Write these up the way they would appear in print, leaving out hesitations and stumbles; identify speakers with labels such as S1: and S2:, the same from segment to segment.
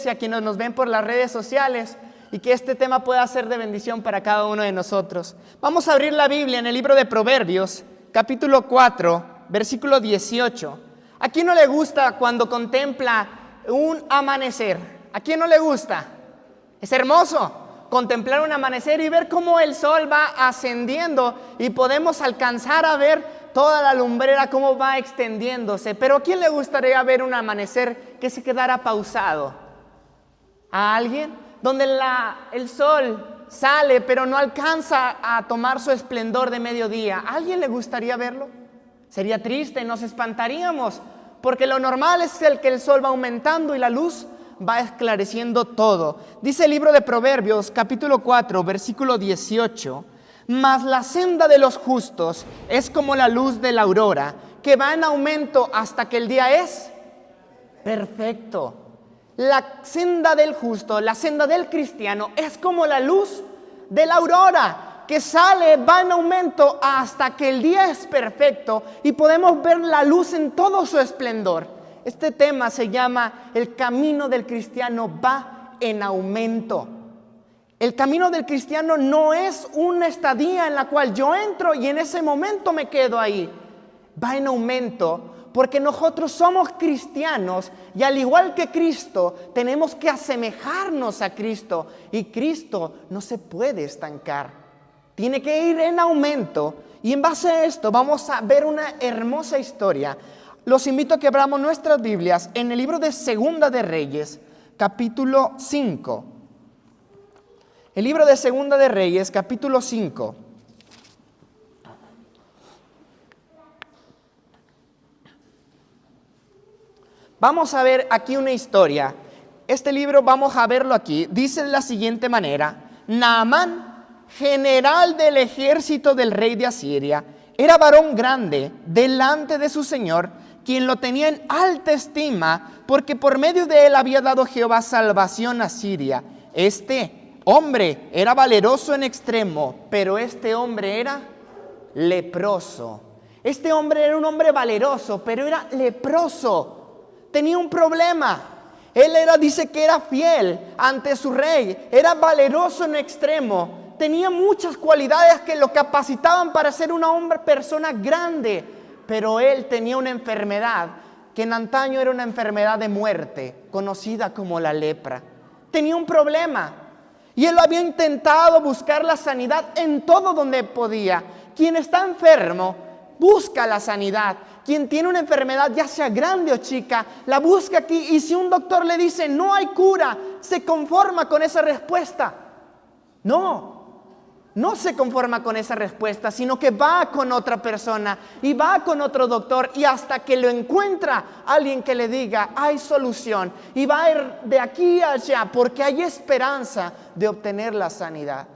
S1: Y a quienes nos ven por las redes sociales, y que este tema pueda ser de bendición para cada uno de nosotros. Vamos a abrir la Biblia en el libro de Proverbios, capítulo 4, versículo 18. ¿A quién no le gusta cuando contempla un amanecer? ¿A quién no le gusta? Es hermoso contemplar un amanecer y ver cómo el sol va ascendiendo y podemos alcanzar a ver toda la lumbrera cómo va extendiéndose. Pero ¿a quién le gustaría ver un amanecer que se quedara pausado? ¿A alguien? Donde el sol sale pero no alcanza a tomar su esplendor de mediodía. ¿A alguien le gustaría verlo? Sería triste, nos espantaríamos, porque lo normal es que el sol va aumentando y la luz va esclareciendo todo. Dice el libro de Proverbios, capítulo 4, versículo 18: mas la senda de los justos es como la luz de la aurora, que va en aumento hasta que el día es perfecto. La senda del justo, la senda del cristiano, es como la luz de la aurora, que sale, va en aumento hasta que el día es perfecto y podemos ver la luz en todo su esplendor. Este tema se llama: el camino del cristiano va en aumento. El camino del cristiano no es una estadía en la cual yo entro y en ese momento me quedo ahí. Va en aumento porque nosotros somos cristianos y al igual que Cristo tenemos que asemejarnos a Cristo, y Cristo no se puede estancar, tiene que ir en aumento. Y en base a esto vamos a ver una hermosa historia. Los invito a que abramos nuestras Biblias en el libro de Segunda de Reyes, capítulo 5. El libro de Segunda de Reyes, capítulo 5. Vamos a ver aquí una historia. Este libro vamos a verlo aquí. Dice de la siguiente manera: Naamán, general del ejército del rey de Asiria, era varón grande delante de su señor, quien lo tenía en alta estima, porque por medio de él había dado Jehová salvación a Siria. Este hombre era valeroso en extremo, pero este hombre era leproso. Este hombre era un hombre valeroso, pero era leproso. Tenía un problema. Él dice que era fiel ante su rey, era valeroso en extremo, tenía muchas cualidades que lo capacitaban para ser una persona grande, pero él tenía una enfermedad que en antaño era una enfermedad de muerte, conocida como la lepra. Tenía un problema y él había intentado buscar la sanidad en todo donde podía. Quien está enfermo busca la sanidad. Quien tiene una enfermedad, ya sea grande o chica, la busca aquí, y si un doctor le dice no hay cura, se conforma con esa respuesta. No se conforma con esa respuesta, sino que va con otra persona y va con otro doctor, y hasta que lo encuentra alguien que le diga hay solución, y va a ir de aquí a allá porque hay esperanza de obtener la sanidad.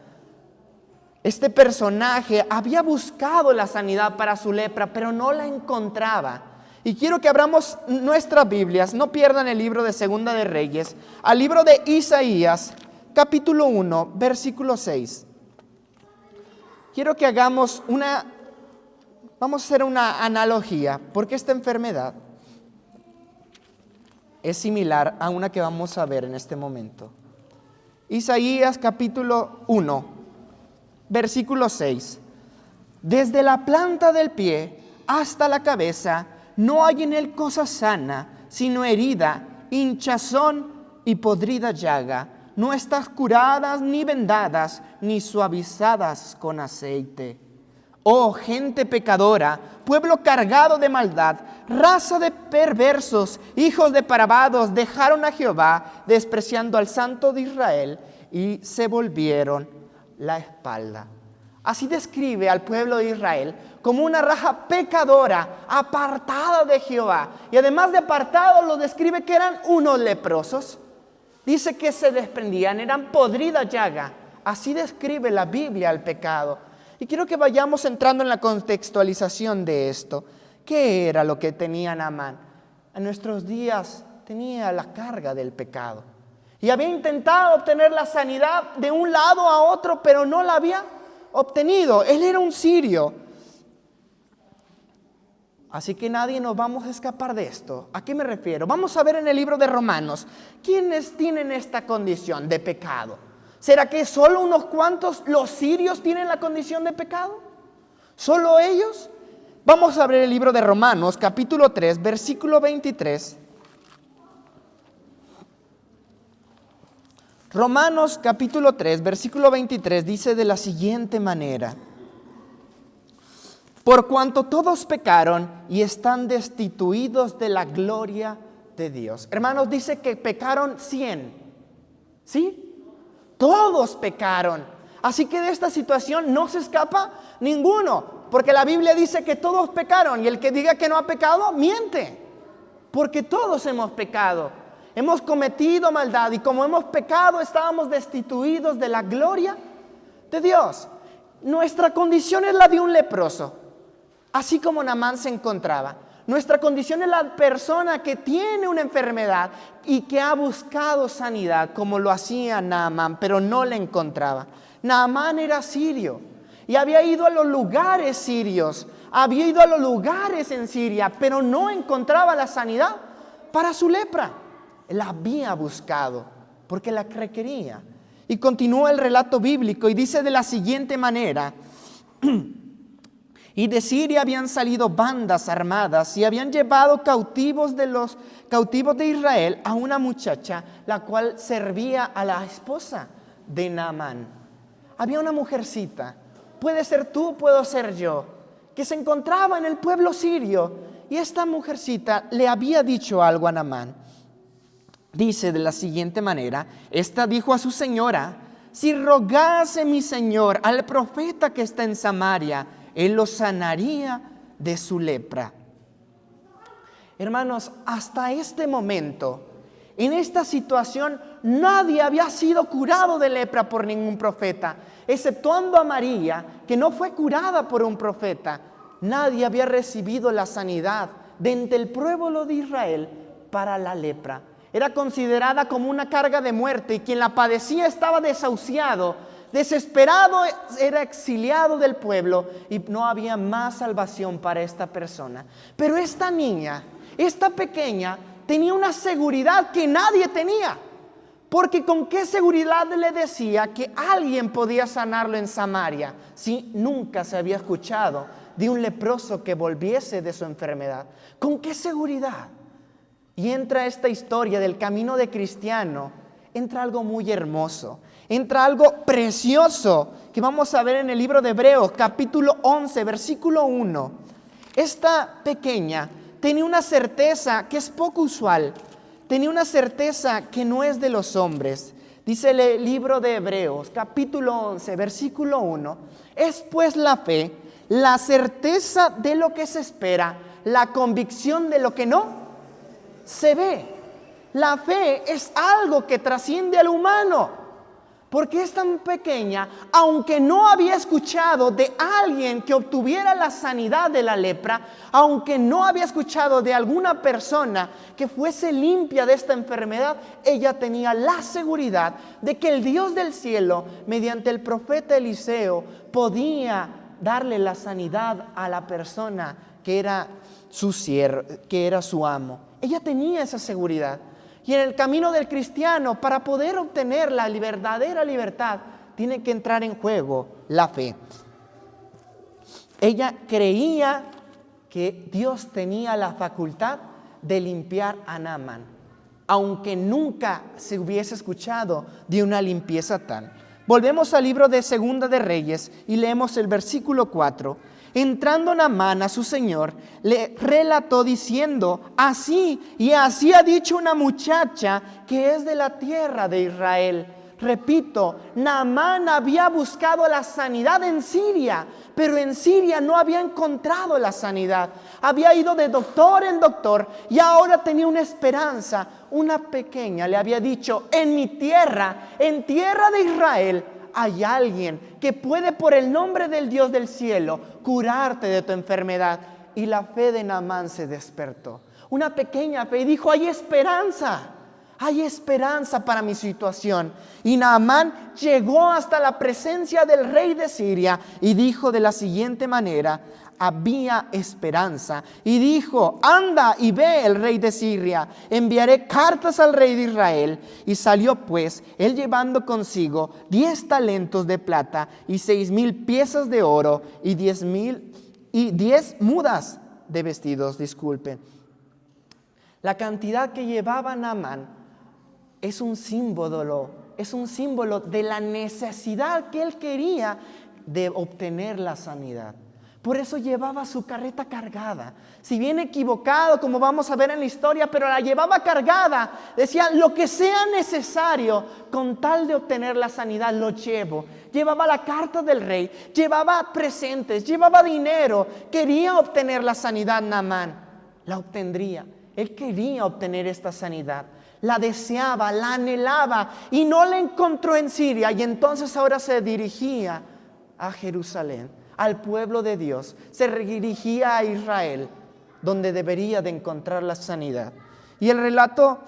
S1: Este personaje había buscado la sanidad para su lepra, pero no la encontraba. Y quiero que abramos nuestras Biblias, no pierdan el libro de Segunda de Reyes, al libro de Isaías, capítulo 1, versículo 6. Quiero que vamos a hacer una analogía, porque esta enfermedad es similar a una que vamos a ver en este momento. Isaías capítulo 1. Versículo 6. Desde la planta del pie hasta la cabeza no hay en él cosa sana, sino herida, hinchazón y podrida llaga. No están curadas ni vendadas, ni suavizadas con aceite. Oh gente pecadora, pueblo cargado de maldad, raza de perversos, hijos depravados, dejaron a Jehová, despreciando al Santo de Israel, y se volvieron la espalda. Así describe al pueblo de Israel como una raza pecadora, apartada de Jehová. Y además de apartados, lo describe que eran unos leprosos. Dice que se desprendían, eran podrida llaga. Así describe la Biblia al pecado. Y quiero que vayamos entrando en la contextualización de esto. ¿Qué era lo que tenía Naamán? En nuestros días tenía la carga del pecado. Y había intentado obtener la sanidad de un lado a otro, pero no la había obtenido. Él era un sirio. Así que nadie nos vamos a escapar de esto. ¿A qué me refiero? Vamos a ver en el libro de Romanos, ¿quiénes tienen esta condición de pecado? ¿Será que solo unos cuantos, los sirios, tienen la condición de pecado? ¿Solo ellos? Vamos a ver el libro de Romanos, capítulo 3, versículo 23. Romanos, capítulo 3, versículo 23, dice de la siguiente manera: por cuanto todos pecaron y están destituidos de la gloria de Dios. Hermanos, dice que pecaron 100. ¿Sí? Todos pecaron. Así que de esta situación no se escapa ninguno. Porque la Biblia dice que todos pecaron. Y el que diga que no ha pecado, miente. Porque todos hemos pecado. Hemos cometido maldad. Y como hemos pecado, estábamos destituidos de la gloria de Dios. Nuestra condición es la de un leproso. Así como Naamán se encontraba. Nuestra condición es la persona que tiene una enfermedad y que ha buscado sanidad, como lo hacía Naamán, pero no la encontraba. Naamán era sirio y había ido a los lugares sirios, había ido a los lugares en Siria, pero no encontraba la sanidad para su lepra. La había buscado porque la requería. Y continúa el relato bíblico y dice de la siguiente manera: y de Siria habían salido bandas armadas y habían llevado cautivos de los cautivos de Israel a una muchacha, la cual servía a la esposa de Naamán. Había una mujercita, puede ser tú, puedo ser yo, que se encontraba en el pueblo sirio, y esta mujercita le había dicho algo a Naamán. Dice de la siguiente manera: esta dijo a su señora: si rogase mi señor al profeta que está en Samaria, él lo sanaría de su lepra. Hermanos, hasta este momento, en esta situación, nadie había sido curado de lepra por ningún profeta, exceptuando a María, que no fue curada por un profeta. Nadie había recibido la sanidad de entre el pueblo de Israel para la lepra. Era considerada como una carga de muerte, y quien la padecía estaba desahuciado, desesperado, era exiliado del pueblo, y no había más salvación para esta persona. Pero esta niña, esta pequeña, tenía una seguridad que nadie tenía. Porque ¿con qué seguridad le decía que alguien podía sanarlo en Samaria si nunca se había escuchado de un leproso que volviese de su enfermedad? ¿Con qué seguridad? Y entra esta historia del camino de cristiano, entra algo muy hermoso. Entra algo precioso que vamos a ver en el libro de Hebreos, capítulo 11, versículo 1. Esta pequeña tenía una certeza que es poco usual. Tenía una certeza que no es de los hombres. Dice el libro de Hebreos, capítulo 11, versículo 1. Es pues la fe, la certeza de lo que se espera, la convicción de lo que no se ve. La fe es algo que trasciende al humano. Porque es tan pequeña, aunque no había escuchado de alguien que obtuviera la sanidad de la lepra, aunque no había escuchado de alguna persona que fuese limpia de esta enfermedad, ella tenía la seguridad de que el Dios del cielo, mediante el profeta Eliseo, podía darle la sanidad a la persona que era su siervo, que era su amo. Ella tenía esa seguridad. Y en el camino del cristiano, para poder obtener la verdadera libertad, tiene que entrar en juego la fe. Ella creía que Dios tenía la facultad de limpiar a Naamán, aunque nunca se hubiese escuchado de una limpieza tal. Volvemos al libro de Segunda de Reyes y leemos el versículo 4. Entrando Naamán a su señor, le relató diciendo: así y así ha dicho una muchacha que es de la tierra de Israel. Repito, Naamán había buscado la sanidad en Siria, pero en Siria no había encontrado la sanidad. Había ido de doctor en doctor y ahora tenía una esperanza. Una pequeña le había dicho: en mi tierra, en tierra de Israel, hay alguien que puede, por el nombre del Dios del cielo, curarte de tu enfermedad. Y la fe de Naamán se despertó. Una pequeña fe, y dijo: hay esperanza para mi situación. Y Naamán llegó hasta la presencia del rey de Siria y dijo de la siguiente manera: había esperanza. Y dijo: anda y ve el rey de Siria, enviaré cartas al rey de Israel. Y salió pues él llevando consigo 10 talentos de plata y 6,000 piezas de oro y 10 mudas de vestidos. La cantidad que llevaba Naamán es un símbolo de la necesidad que él quería de obtener la sanidad. Por eso llevaba su carreta cargada. Si bien equivocado, como vamos a ver en la historia, pero la llevaba cargada. Decía: lo que sea necesario con tal de obtener la sanidad lo llevo. Llevaba la carta del rey, llevaba presentes, llevaba dinero. Quería obtener la sanidad Naamán. La obtendría. Él quería obtener esta sanidad. La deseaba, la anhelaba y no la encontró en Siria. Y entonces ahora se dirigía a Jerusalén, al pueblo de Dios. Se dirigía a Israel, donde debería de encontrar la sanidad. Y el relato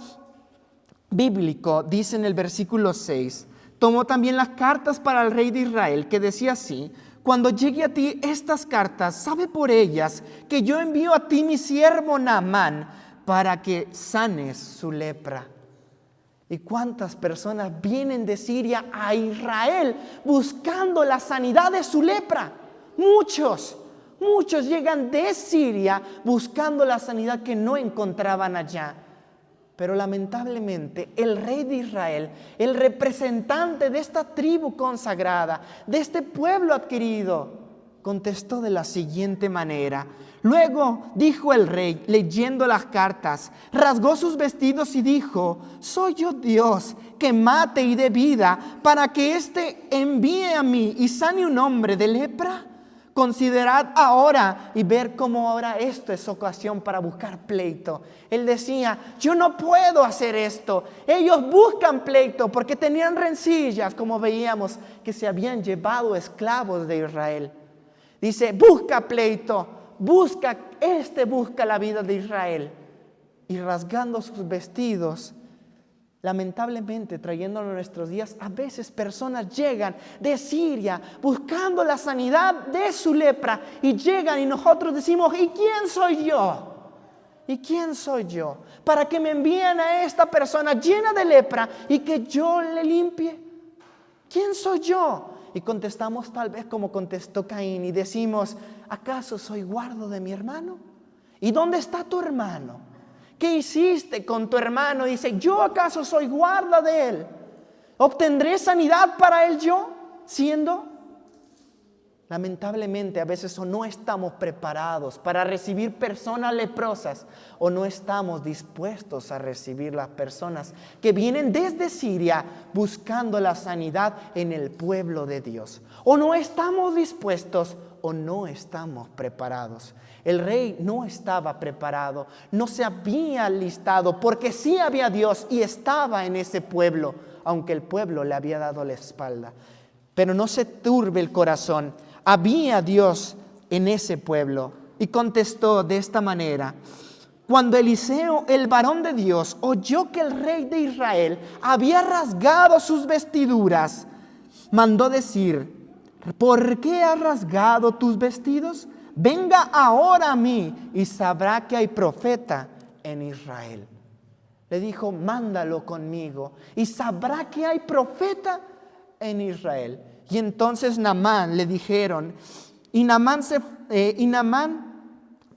S1: bíblico dice en el versículo 6: tomó también las cartas para el rey de Israel, que decía así: cuando llegue a ti estas cartas, sabe por ellas que yo envío a ti mi siervo Naamán, para que sanes su lepra. ¿Y cuántas personas vienen de Siria a Israel buscando la sanidad de su lepra? Muchos llegan de Siria buscando la sanidad que no encontraban allá. Pero lamentablemente el rey de Israel, el representante de esta tribu consagrada, de este pueblo adquirido, contestó de la siguiente manera. Luego dijo el rey, leyendo las cartas, rasgó sus vestidos y dijo: ¿soy yo Dios que mate y dé vida para que éste envíe a mí y sane un hombre de lepra? Considerad ahora y ver cómo ahora esto es ocasión para buscar pleito. Él decía: yo no puedo hacer esto. Ellos buscan pleito porque tenían rencillas, como veíamos, que se habían llevado esclavos de Israel. Dice: busca pleito, busca la vida de Israel. Y rasgando sus vestidos, lamentablemente trayéndolo a nuestros días, a veces personas llegan de Siria buscando la sanidad de su lepra y llegan y nosotros decimos: ¿y quién soy yo? ¿Y quién soy yo para que me envíen a esta persona llena de lepra y que yo le limpie? ¿Quién soy yo? Y contestamos tal vez como contestó Caín y decimos: ¿acaso soy guardo de mi hermano? ¿Y dónde está tu hermano? ¿Qué hiciste con tu hermano? Dice: ¿yo acaso soy guarda de él? ¿Obtendré sanidad para él yo? Siendo, lamentablemente, a veces o no estamos preparados para recibir personas leprosas, o no estamos dispuestos a recibir las personas que vienen desde Siria buscando la sanidad en el pueblo de Dios. O no estamos dispuestos o no estamos preparados. El rey no estaba preparado, no se había alistado, porque sí había Dios y estaba en ese pueblo, aunque el pueblo le había dado la espalda. Pero no se turbe el corazón. Había Dios en ese pueblo. Y contestó de esta manera: cuando Eliseo, el varón de Dios, oyó que el rey de Israel había rasgado sus vestiduras, mandó decir: ¿por qué has rasgado tus vestidos? Venga ahora a mí y sabrá que hay profeta en Israel. Le dijo: mándalo conmigo y sabrá que hay profeta en Israel. Y entonces Naamán le dijeron, y Naamán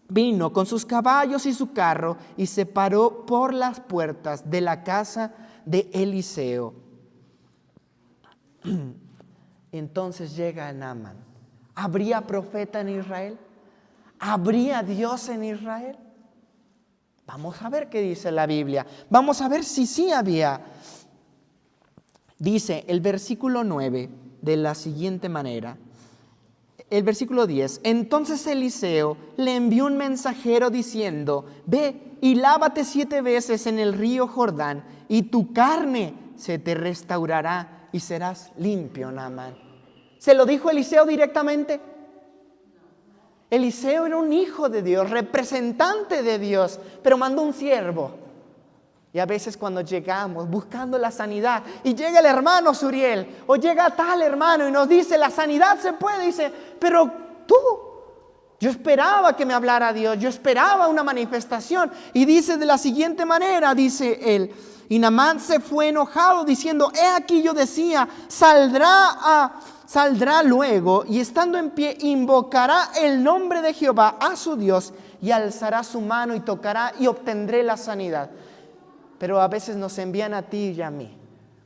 S1: vino con sus caballos y su carro y se paró por las puertas de la casa de Eliseo. Entonces llega Naamán. ¿Habría profeta en Israel? ¿Habría Dios en Israel? Vamos a ver qué dice la Biblia. Vamos a ver si sí había. Dice el versículo 9 de la siguiente manera. El versículo 10. Entonces Eliseo le envió un mensajero diciendo: ve y lávate 7 veces en el río Jordán y tu carne se te restaurará y serás limpio, Naamán. ¿Se lo dijo Eliseo directamente? Eliseo era un hijo de Dios, representante de Dios, pero mandó un siervo. Y a veces cuando llegamos buscando la sanidad y llega el hermano Suriel o llega tal hermano y nos dice: la sanidad se puede, dice: pero tú, Yo esperaba que me hablara Dios, yo esperaba una manifestación. Y dice de la siguiente manera, dice él, y Naamán se fue enojado diciendo, he aquí yo decía, saldrá luego y estando en pie invocará el nombre de Jehová a su Dios y alzará su mano y tocará y obtendré la sanidad. Pero a veces nos envían a ti y a mí,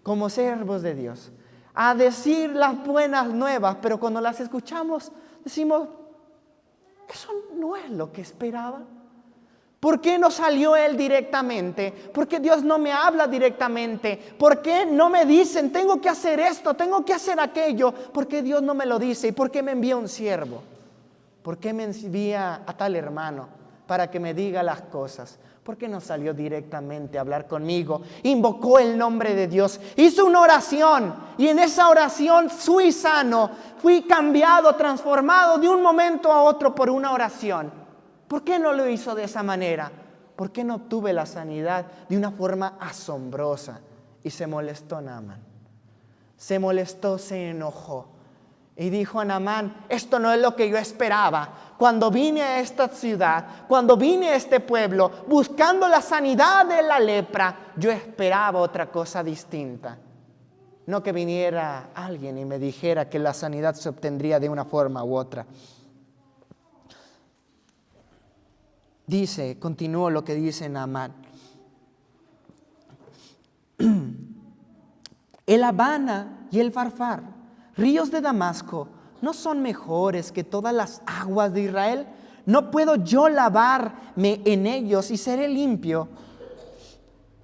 S1: como siervos de Dios, a decir las buenas nuevas, pero cuando las escuchamos decimos, eso no es lo que esperaba. ¿Por qué no salió él directamente? ¿Por qué Dios no me habla directamente? ¿Por qué no me dicen, tengo que hacer esto, tengo que hacer aquello? ¿Por qué Dios no me lo dice? ¿Y por qué me envía un siervo? ¿Por qué me envía a tal hermano para que me diga las cosas? ¿Por qué no salió directamente a hablar conmigo? Invocó el nombre de Dios, hizo una oración y en esa oración fui sano, fui cambiado, transformado de un momento a otro por una oración. ¿Por qué no lo hizo de esa manera? ¿Por qué no obtuve la sanidad de una forma asombrosa? Y se molestó Naamán. Se molestó, se enojó. Y dijo a Naamán, esto no es lo que yo esperaba. Cuando vine a esta ciudad, cuando vine a este pueblo, buscando la sanidad de la lepra, yo esperaba otra cosa distinta. No que viniera alguien y me dijera que la sanidad se obtendría de una forma u otra. Dice, continúo lo que dice Naamán. El Abana y el Farfar, ríos de Damasco, ¿no son mejores que todas las aguas de Israel? ¿No puedo yo lavarme en ellos y seré limpio?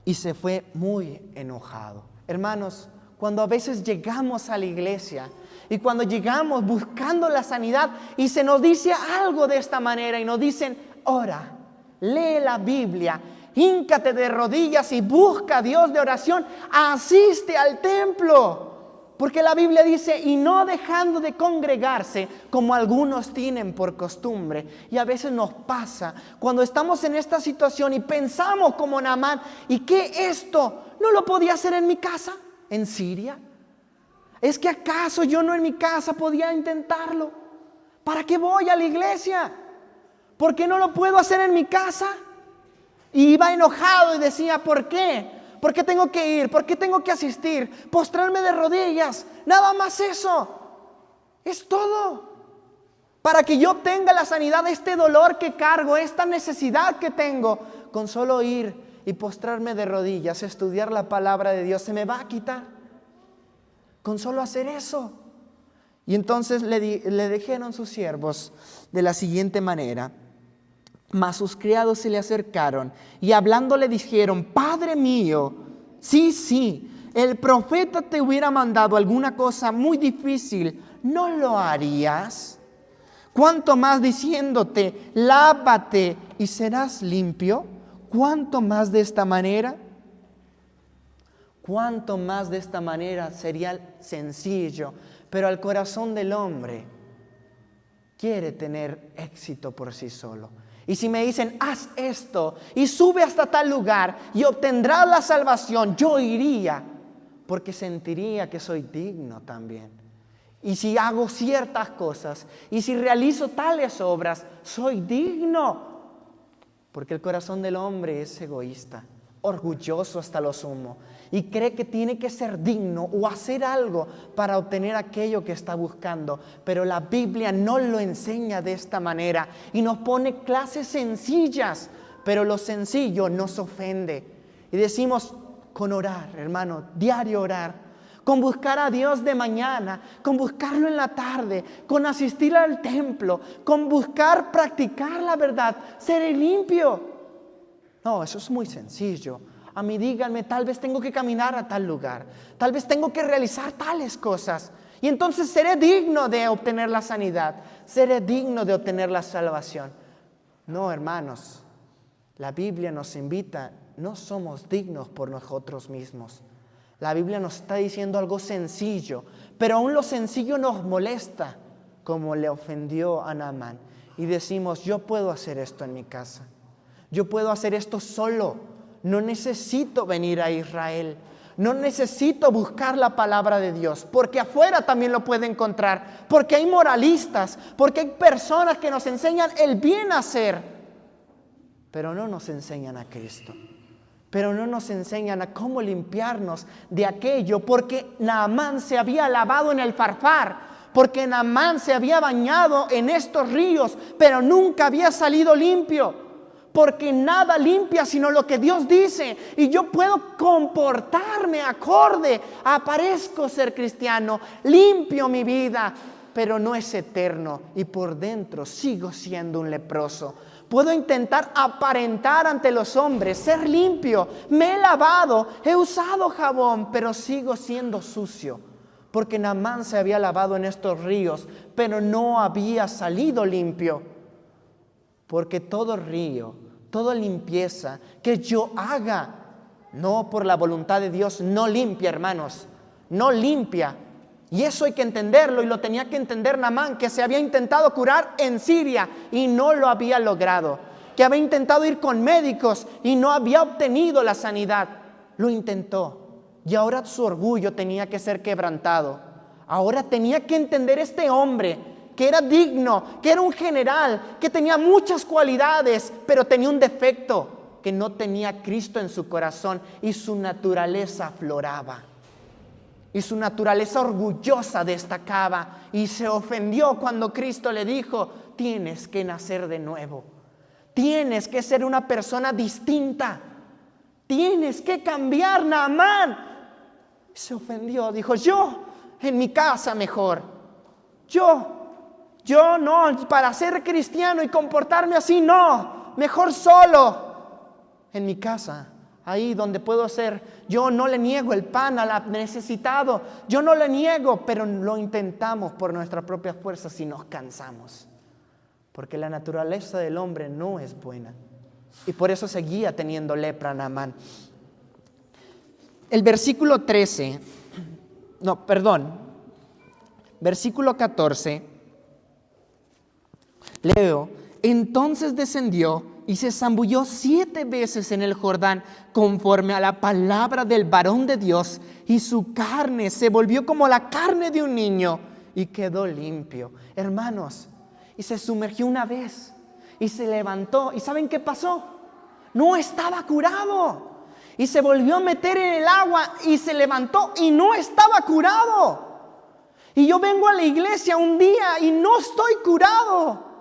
S1: Y se fue muy enojado. Hermanos, cuando a veces llegamos a la iglesia y cuando llegamos buscando la sanidad y se nos dice algo de esta manera y nos dicen, ora, lee la Biblia, híncate de rodillas y busca a Dios de oración, asiste al templo. Porque la Biblia dice, y no dejando de congregarse como algunos tienen por costumbre. Y a veces nos pasa cuando estamos en esta situación y pensamos como Naamán, ¿y qué esto no lo podía hacer en mi casa? ¿En Siria? ¿Es que acaso yo no en mi casa podía intentarlo? ¿Para qué voy a la iglesia? ¿Por qué no lo puedo hacer en mi casa? Y iba enojado y decía, ¿por qué? ¿Por qué tengo que ir? ¿Por qué tengo que asistir? Postrarme de rodillas. Nada más eso. Es todo. Para que yo obtenga la sanidad de este dolor que cargo, esta necesidad que tengo, con solo ir y postrarme de rodillas, estudiar la palabra de Dios, se me va a quitar. Con solo hacer eso. Y entonces le dijeron sus siervos de la siguiente manera. Mas sus criados se le acercaron y hablando le dijeron, Padre mío, sí, el profeta te hubiera mandado alguna cosa muy difícil, ¿no lo harías? ¿Cuánto más diciéndote, lávate y serás limpio? ¿Cuánto más de esta manera? ¿Cuánto más de esta manera sería sencillo? Pero al corazón del hombre quiere tener éxito por sí solo. Y si me dicen, haz esto y sube hasta tal lugar y obtendrás la salvación, yo iría, porque sentiría que soy digno también. Y si hago ciertas cosas y si realizo tales obras, soy digno. Porque el corazón del hombre es egoísta, orgulloso hasta lo sumo, y cree que tiene que ser digno o hacer algo para obtener aquello que está buscando. Pero la Biblia no lo enseña de esta manera y nos pone clases sencillas, pero lo sencillo nos ofende. Y decimos, con orar, hermano, diario orar, con buscar a Dios de mañana, con buscarlo en la tarde, con asistir al templo, con buscar practicar la verdad, seré limpio. No, eso es muy sencillo. A mí díganme, tal vez tengo que caminar a tal lugar, tal vez tengo que realizar tales cosas y entonces seré digno de obtener la sanidad, seré digno de obtener la salvación. No, hermanos, la Biblia nos invita, no somos dignos por nosotros mismos. La Biblia nos está diciendo algo sencillo, pero aún lo sencillo nos molesta, como le ofendió a Naamán. Y decimos, yo puedo hacer esto en mi casa, yo puedo hacer esto solo. No necesito venir a Israel. No necesito buscar la palabra de Dios, porque afuera también lo puede encontrar, porque hay moralistas, porque hay personas que nos enseñan el bien hacer, pero no nos enseñan a Cristo, pero no nos enseñan a cómo limpiarnos de aquello, porque Naamán se había lavado en el Farfar, porque Naamán se había bañado en estos ríos, pero nunca había salido limpio. Porque nada limpia sino lo que Dios dice. Y yo puedo comportarme acorde. Aparezco ser cristiano. Limpio mi vida. Pero no es eterno. Y por dentro sigo siendo un leproso. Puedo intentar aparentar ante los hombres. Ser limpio. Me he lavado. He usado jabón. Pero sigo siendo sucio. Porque Naamán se había lavado en estos ríos. Pero no había salido limpio. Porque todo río, toda limpieza que yo haga, no por la voluntad de Dios, no limpia, hermanos, no limpia. Y eso hay que entenderlo, y lo tenía que entender Naamán, que se había intentado curar en Siria y no lo había logrado, que había intentado ir con médicos y no había obtenido la sanidad. Lo intentó y ahora su orgullo tenía que ser quebrantado. Ahora tenía que entender este hombre que era digno, que era un general, que tenía muchas cualidades, pero tenía un defecto, que no tenía Cristo en su corazón y su naturaleza afloraba. Y su naturaleza orgullosa destacaba y se ofendió cuando Cristo le dijo: tienes que nacer de nuevo, tienes que ser una persona distinta, tienes que cambiar, Naamán. Se ofendió, dijo: yo en mi casa mejor, yo no, para ser cristiano y comportarme así, no, mejor solo, en mi casa, ahí donde puedo ser. Yo no le niego el pan al necesitado, yo no le niego, pero lo intentamos por nuestras propias fuerzas y nos cansamos, porque la naturaleza del hombre no es buena, y por eso seguía teniendo lepra Naamán. El versículo 14, leo: entonces descendió y se zambulló 7 veces en el Jordán, conforme a la palabra del varón de Dios, y su carne se volvió como la carne de un niño, y quedó limpio. Hermanos, y se sumergió una vez, y se levantó, ¿y saben qué pasó? No estaba curado, y se volvió a meter en el agua, y se levantó, y no estaba curado. Y yo vengo a la iglesia un día, y no estoy curado.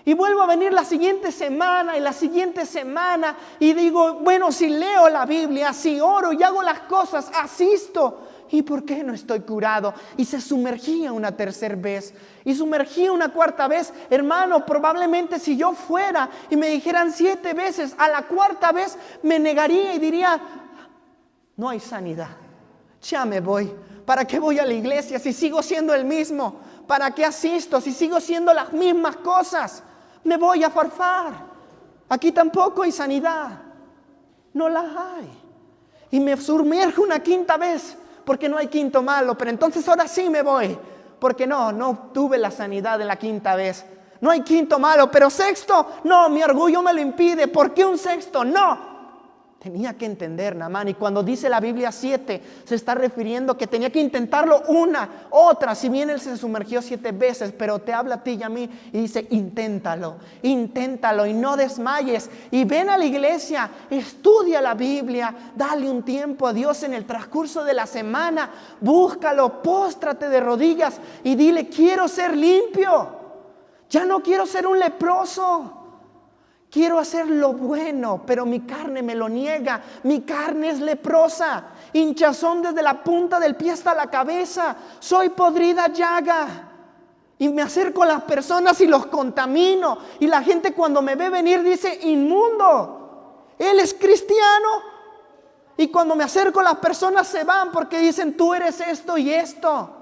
S1: Y vuelvo a venir la siguiente semana y la siguiente semana y digo: bueno, si leo la Biblia, si oro y hago las cosas, asisto, ¿y por qué no estoy curado? Y se sumergía una tercera vez y sumergía una cuarta vez. Hermano, probablemente si yo fuera y me dijeran 7 veces, a la cuarta vez me negaría y diría: no hay sanidad, ya me voy. ¿Para qué voy a la iglesia si sigo siendo el mismo? ¿Para qué asisto si sigo siendo las mismas cosas? Me voy a Farfar. Aquí tampoco hay sanidad. No la hay. Y me sumerjo una quinta vez, porque no hay quinto malo. Pero entonces ahora sí me voy, porque no tuve la sanidad en la quinta vez. No hay quinto malo, pero sexto, no, mi orgullo me lo impide. ¿Por qué un sexto? No. Tenía que entender, Naamán, y cuando dice la Biblia 7, se está refiriendo que tenía que intentarlo una, otra, si bien él se sumergió 7 veces, pero te habla a ti y a mí y dice: inténtalo y no desmayes, y ven a la iglesia, estudia la Biblia, dale un tiempo a Dios en el transcurso de la semana, búscalo, póstrate de rodillas y dile: quiero ser limpio, ya no quiero ser un leproso. Quiero hacer lo bueno, pero mi carne me lo niega. Mi carne es leprosa, hinchazón desde la punta del pie hasta la cabeza. Soy podrida llaga. Y me acerco a las personas y los contamino. Y la gente cuando me ve venir dice: inmundo, él es cristiano. Y cuando me acerco, las personas se van porque dicen: tú eres esto y esto.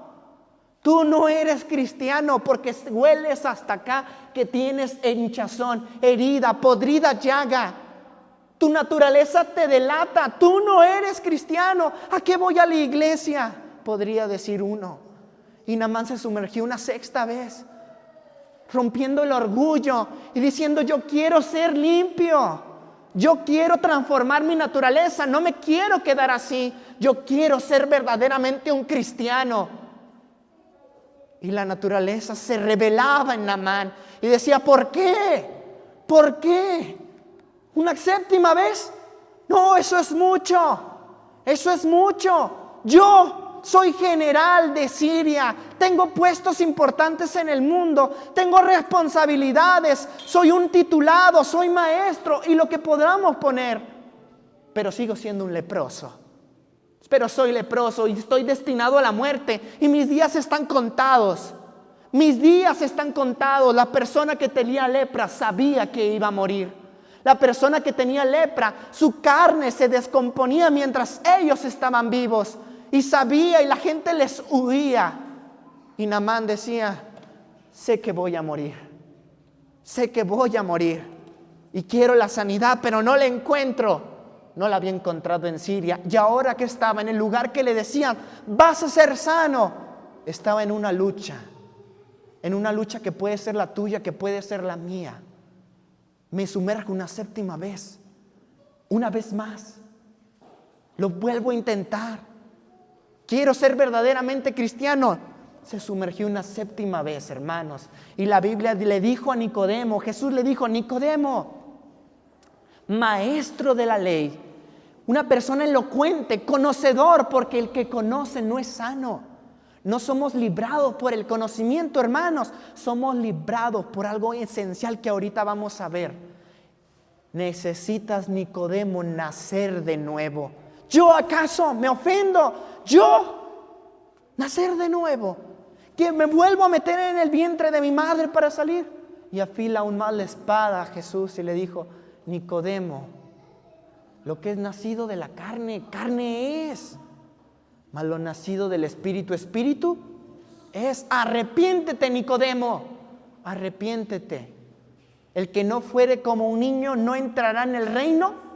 S1: Tú no eres cristiano porque hueles hasta acá que tienes hinchazón, herida, podrida llaga. Tu naturaleza te delata. Tú no eres cristiano. ¿A qué voy a la iglesia?, podría decir uno. Y Naamán se sumergió una sexta vez, rompiendo el orgullo y diciendo: yo quiero ser limpio. Yo quiero transformar mi naturaleza, no me quiero quedar así. yo quiero ser verdaderamente un cristiano. Y la naturaleza se rebelaba en Naamán y decía, ¿por qué? ¿Por qué? ¿Una séptima vez? No, eso es mucho. Eso es mucho. Yo soy general de Siria. Tengo puestos importantes en el mundo. Tengo responsabilidades. Soy un titulado, soy maestro y lo que podamos poner. Pero sigo siendo un leproso. Pero soy leproso y estoy destinado a la muerte y mis días están contados. Mis días están contados. La persona que tenía lepra sabía que iba a morir. La persona que tenía lepra, su carne se descomponía mientras ellos estaban vivos. Y sabía y la gente les huía. Y Naamán decía, sé que voy a morir. Sé que voy a morir. Y quiero la sanidad, pero no la encuentro. No la había encontrado en Siria. Y ahora que estaba en el lugar que le decían, vas a ser sano, estaba en una lucha. En una lucha que puede ser la tuya, que puede ser la mía. Me sumerjo una séptima vez. Una vez más. Lo vuelvo a intentar. Quiero ser verdaderamente cristiano. Se sumergió una séptima vez, hermanos. Y la Biblia le dijo a Nicodemo, Jesús le dijo, Nicodemo, maestro de la ley, una persona elocuente, conocedor, porque el que conoce no es sano. No somos librados por el conocimiento, hermanos. Somos librados por algo esencial que ahorita vamos a ver. Necesitas, Nicodemo, nacer de nuevo. ¿Yo acaso me ofendo? ¿Yo? ¿Nacer de nuevo? ¿Que me vuelvo a meter en el vientre de mi madre para salir? Y afila aún más la espada a Jesús y le dijo, Nicodemo, lo que es nacido de la carne, carne es. Mas lo nacido del Espíritu, Espíritu es. Arrepiéntete, Nicodemo, arrepiéntete. El que no fuere como un niño no entrará en el reino.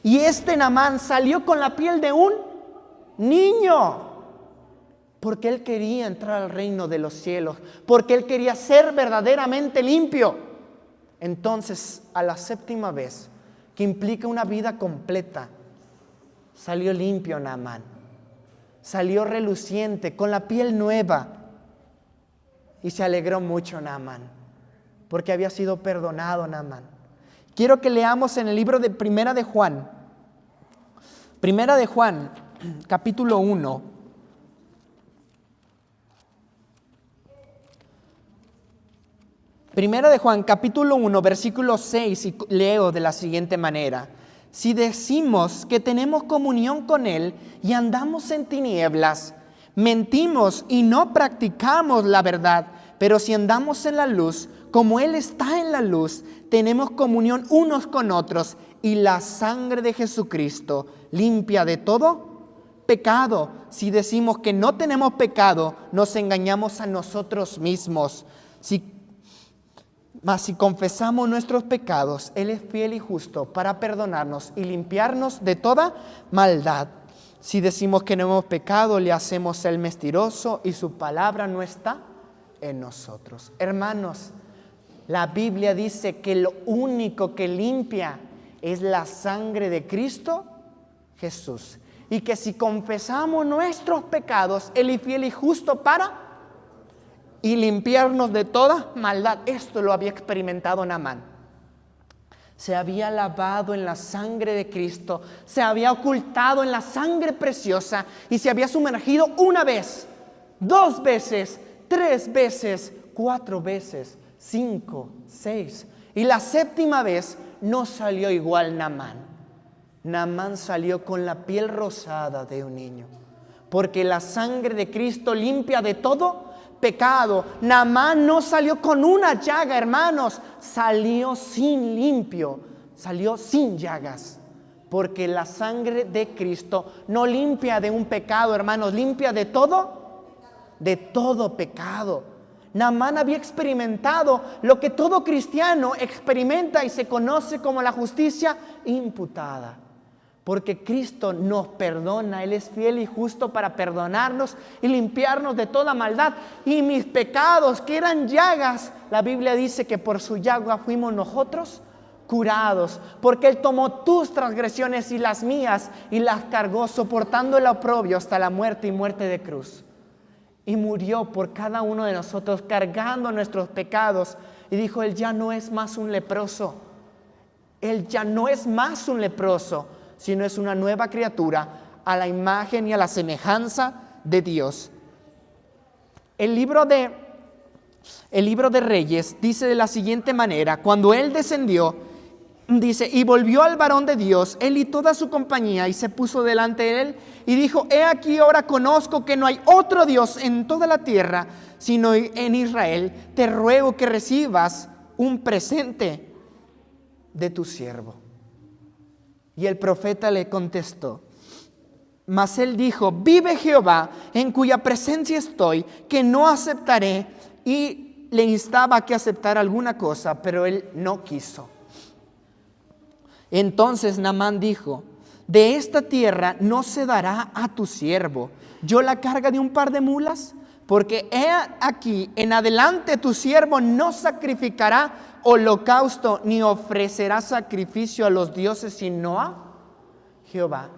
S1: Y Naamán salió con la piel de un niño, porque él quería entrar al reino de los cielos, porque él quería ser verdaderamente limpio. Entonces, a la séptima vez, que implica una vida completa, salió limpio Naamán. Salió reluciente, con la piel nueva. Y se alegró mucho Naamán, porque había sido perdonado Naamán. Quiero que leamos en el libro de Primera de Juan. Primera de Juan, capítulo 1. Primera de Juan, capítulo 1, versículo 6, y leo de la siguiente manera. Si decimos que tenemos comunión con Él y andamos en tinieblas, mentimos y no practicamos la verdad. Pero si andamos en la luz, como Él está en la luz, tenemos comunión unos con otros, y la sangre de Jesucristo limpia de todo pecado. Si decimos que no tenemos pecado, nos engañamos a nosotros mismos. Mas si confesamos nuestros pecados, Él es fiel y justo para perdonarnos y limpiarnos de toda maldad. Si decimos que no hemos pecado, le hacemos el mentiroso y su palabra no está en nosotros. Hermanos, la Biblia dice que lo único que limpia es la sangre de Cristo Jesús. Y que si confesamos nuestros pecados, Él es fiel y justo para y limpiarnos de toda maldad. Esto lo había experimentado Naamán. Se había lavado en la sangre de Cristo, se había ocultado en la sangre preciosa y se había sumergido una vez, 2 veces, 3 veces, 4 veces, 5, 6. Y la séptima vez no salió igual Naamán. Naamán salió con la piel rosada de un niño, porque la sangre de Cristo limpia de todo pecado. Naamán no salió con una llaga, hermanos, salió sin limpio, salió sin llagas, porque la sangre de Cristo no limpia de un pecado, hermanos, limpia de todo pecado. Naamán había experimentado lo que todo cristiano experimenta y se conoce como la justicia imputada. Porque Cristo nos perdona, Él es fiel y justo para perdonarnos y limpiarnos de toda maldad. Y mis pecados, que eran llagas, la Biblia dice que por su llaga fuimos nosotros curados, porque Él tomó tus transgresiones y las mías y las cargó, soportando el oprobio hasta la muerte y muerte de cruz. Y murió por cada uno de nosotros, cargando nuestros pecados. Y dijo, Él ya no es más un leproso. Él ya no es más un leproso, sino es una nueva criatura a la imagen y a la semejanza de Dios. El libro de Reyes dice de la siguiente manera: cuando Él descendió, dice, y volvió al varón de Dios, él y toda su compañía, y se puso delante de él, y dijo, he aquí ahora conozco que no hay otro Dios en toda la tierra, sino en Israel. Te ruego que recibas un presente de tu siervo. Y el profeta le contestó, mas él dijo, vive Jehová, en cuya presencia estoy, que no aceptaré. Y le instaba a que aceptara alguna cosa, pero él no quiso. Entonces Naamán dijo, de esta tierra no se dará a tu siervo yo la carga de un par de mulas, porque he aquí en adelante tu siervo no sacrificará holocausto ni ofrecerá sacrificio a los dioses sino a Jehová.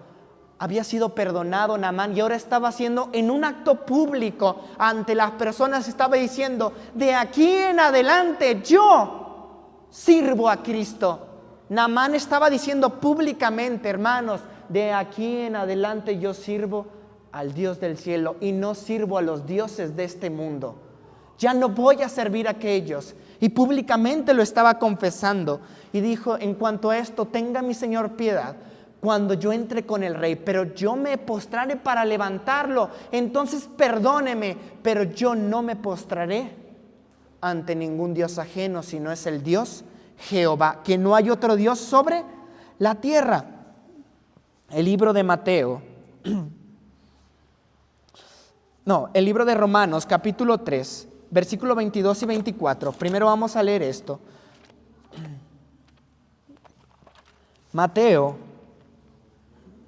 S1: Había sido perdonado Naamán y ahora estaba haciendo en un acto público ante las personas, estaba diciendo, de aquí en adelante yo sirvo a Cristo. Naamán estaba diciendo públicamente, hermanos, de aquí en adelante yo sirvo al Dios del cielo y no sirvo a los dioses de este mundo. Ya no voy a servir a aquellos. Y públicamente lo estaba confesando. Y dijo, en cuanto a esto, tenga mi Señor piedad cuando yo entre con el rey, pero yo me postraré para levantarlo. Entonces perdóneme, pero yo no me postraré ante ningún Dios ajeno, sino es el Dios Jehová, que no hay otro Dios sobre la tierra. El libro de Mateo, el libro de Romanos, capítulo 3, versículos 22 y 24. Primero vamos a leer esto.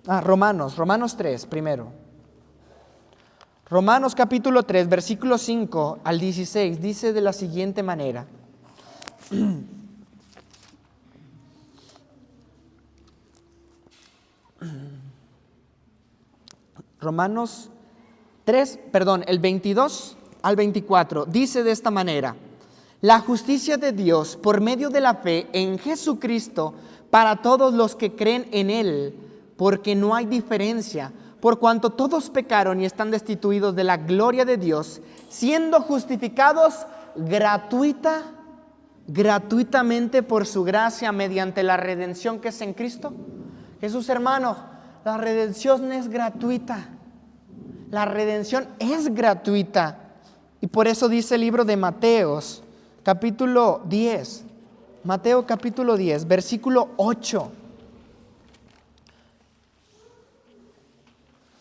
S1: Romanos 3, primero. Romanos capítulo 3, versículo 5 al 16, dice de la siguiente manera. Romanos 3, el 22 al 24, dice de esta manera: la justicia de Dios por medio de la fe en Jesucristo para todos los que creen en Él, porque no hay diferencia, por cuanto todos pecaron y están destituidos de la gloria de Dios, siendo justificados gratuitamente por su gracia mediante la redención que es en Cristo Jesús. Hermanos, la redención es gratuita. La redención es gratuita. Y por eso dice el libro de Mateo, capítulo 10. Mateo capítulo 10, versículo 8.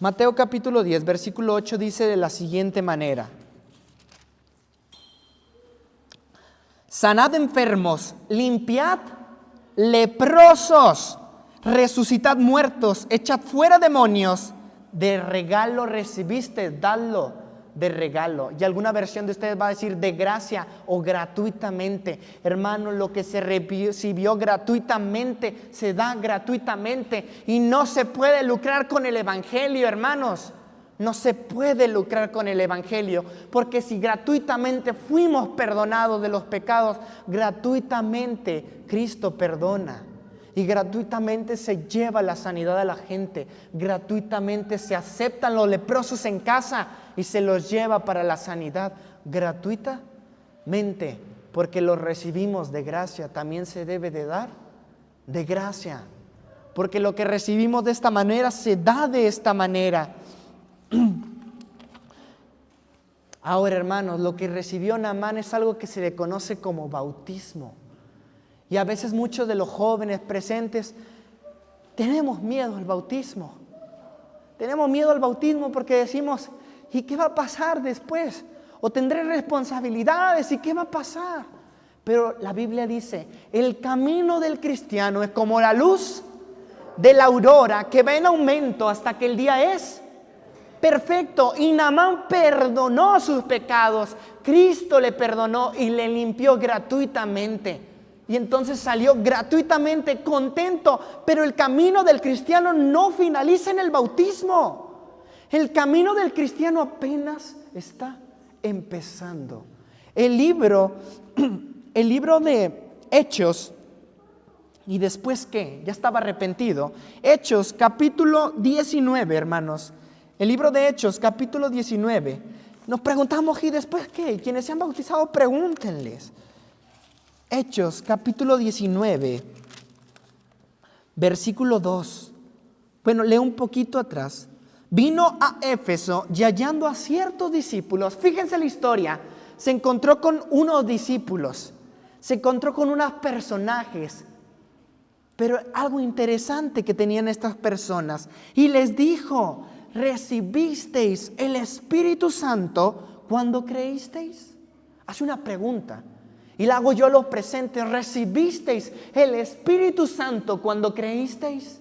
S1: Mateo capítulo 10, versículo 8 dice de la siguiente manera: sanad enfermos, limpiad leprosos, resucitad muertos, echad fuera demonios, de regalo recibiste, dadlo de regalo. Y alguna versión de ustedes va a decir de gracia o gratuitamente. Hermano, lo que se recibió gratuitamente se da gratuitamente y no se puede lucrar con el evangelio, hermanos. No se puede lucrar con el evangelio, porque si gratuitamente fuimos perdonados de los pecados, gratuitamente Cristo perdona. Y gratuitamente se lleva la sanidad a la gente. Gratuitamente se aceptan los leprosos en casa y se los lleva para la sanidad. Gratuitamente, porque los recibimos de gracia, también se debe de dar de gracia. Porque lo que recibimos de esta manera se da de esta manera. Ahora, hermanos, lo que recibió Naamán es algo que se le conoce como bautismo. Y a veces muchos de los jóvenes presentes tenemos miedo al bautismo. Tenemos miedo al bautismo porque decimos, ¿y qué va a pasar después? O tendré responsabilidades, ¿y qué va a pasar? Pero la Biblia dice, el camino del cristiano es como la luz de la aurora que va en aumento hasta que el día es perfecto. Y Naamán perdonó sus pecados. Cristo le perdonó y le limpió gratuitamente. Y entonces salió gratuitamente, contento. Pero el camino del cristiano no finaliza en el bautismo. El camino del cristiano apenas está empezando. El libro de Hechos, ¿y después qué? Ya estaba arrepentido. Hechos capítulo 19, hermanos. El libro de Hechos capítulo 19. Nos preguntamos, ¿y después qué? Quienes se han bautizado, pregúntenles. Hechos capítulo 19, versículo 2. Bueno, leo un poquito atrás. Vino a Éfeso y hallando a ciertos discípulos. Fíjense la historia. Se encontró con unos discípulos. Se encontró con unos personajes. Pero algo interesante que tenían estas personas. Y les dijo, ¿recibisteis el Espíritu Santo cuando creísteis? Hace una pregunta. Y la hago yo a los presentes. ¿Recibisteis el Espíritu Santo cuando creísteis?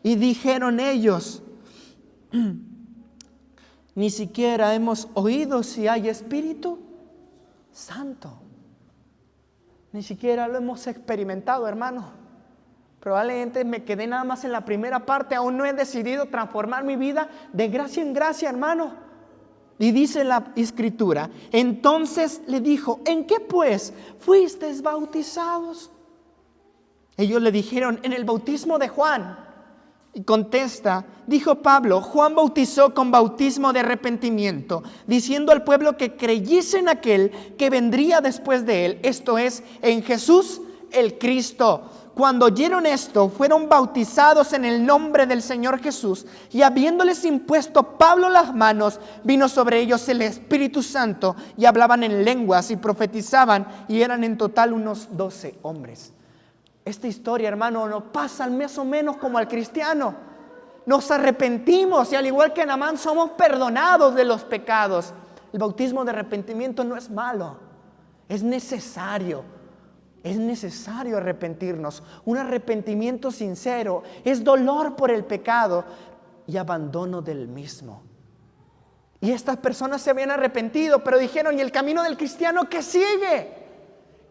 S1: Y dijeron ellos, ni siquiera hemos oído si hay Espíritu Santo. Ni siquiera lo hemos experimentado, hermano. Probablemente me quedé nada más en la primera parte. Aún no he decidido transformar mi vida de gracia en gracia, hermano. Y dice la Escritura, entonces le dijo, ¿en qué pues fuisteis bautizados? Ellos le dijeron, en el bautismo de Juan. Y contesta, dijo Pablo, Juan bautizó con bautismo de arrepentimiento, diciendo al pueblo que creyese en aquel que vendría después de él, esto es, en Jesús el Cristo. Cuando oyeron esto, fueron bautizados en el nombre del Señor Jesús, y habiéndoles impuesto Pablo las manos, vino sobre ellos el Espíritu Santo, y hablaban en lenguas y profetizaban, y eran en total unos 12 hombres. Esta historia, hermano, nos pasa más o menos como al cristiano. Nos arrepentimos y al igual que Naamán somos perdonados de los pecados. El bautismo de arrepentimiento no es malo, es necesario. Es necesario arrepentirnos. Un arrepentimiento sincero es dolor por el pecado y abandono del mismo. Y estas personas se habían arrepentido, pero dijeron, ¿y el camino del cristiano qué sigue?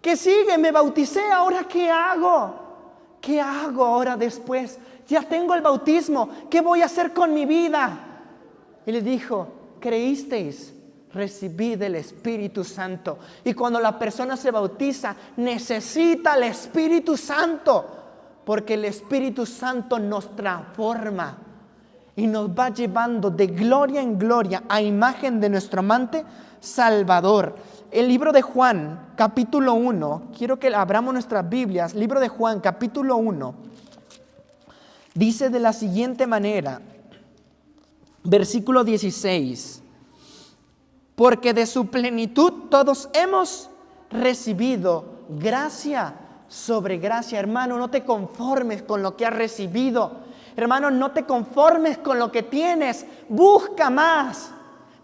S1: ¿Qué sigue? Me bauticé, ¿ahora qué hago? ¿Qué hago ahora después? Ya tengo el bautismo, ¿qué voy a hacer con mi vida? Y le dijo, ¿creísteis? Recibid el Espíritu Santo. Y cuando la persona se bautiza, necesita el Espíritu Santo, porque el Espíritu Santo nos transforma y nos va llevando de gloria en gloria a imagen de nuestro amante Salvador. El libro de Juan, capítulo 1, quiero que abramos nuestras Biblias. Libro de Juan, capítulo 1, dice de la siguiente manera, versículo 16. Porque de su plenitud todos hemos recibido gracia sobre gracia. Hermano, no te conformes con lo que has recibido. Hermano, no te conformes con lo que tienes. Busca más.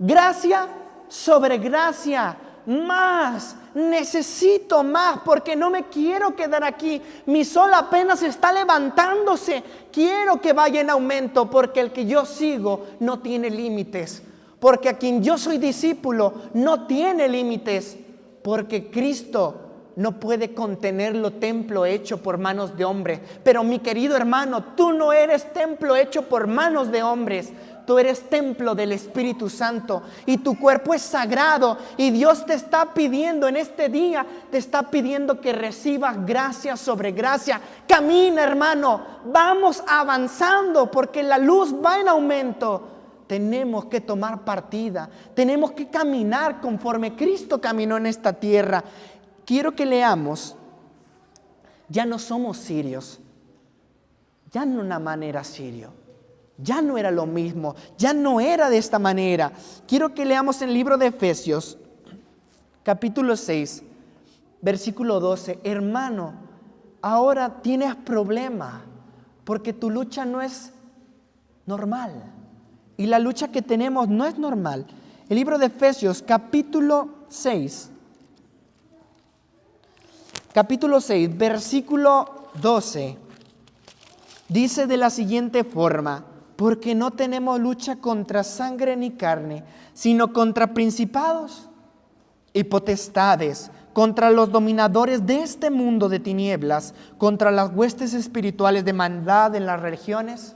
S1: Gracia sobre gracia. Más. Necesito más porque no me quiero quedar aquí. Mi sol apenas está levantándose. Quiero que vaya en aumento porque el que yo sigo no tiene límites. Porque a quien yo soy discípulo no tiene límites, porque Cristo no puede contenerlo templo hecho por manos de hombres. Pero mi querido hermano, tú no eres templo hecho por manos de hombres. Tú eres templo del Espíritu Santo y tu cuerpo es sagrado. Y Dios te está pidiendo en este día, te está pidiendo que recibas gracia sobre gracia. Camina, hermano, vamos avanzando porque la luz va en aumento. Tenemos que tomar partida, tenemos que caminar conforme Cristo caminó en esta tierra. Quiero que leamos, ya no somos sirios, ya no una manera sirio, ya no era lo mismo, ya no era de esta manera. Quiero que leamos el libro de Efesios, capítulo 6, versículo 12. Hermano, ahora tienes problema porque tu lucha no es normal. Y la lucha que tenemos no es normal. El libro de Efesios, capítulo 6, versículo 12, dice de la siguiente forma: porque no tenemos lucha contra sangre ni carne, sino contra principados y potestades, contra los dominadores de este mundo de tinieblas, contra las huestes espirituales de maldad en las regiones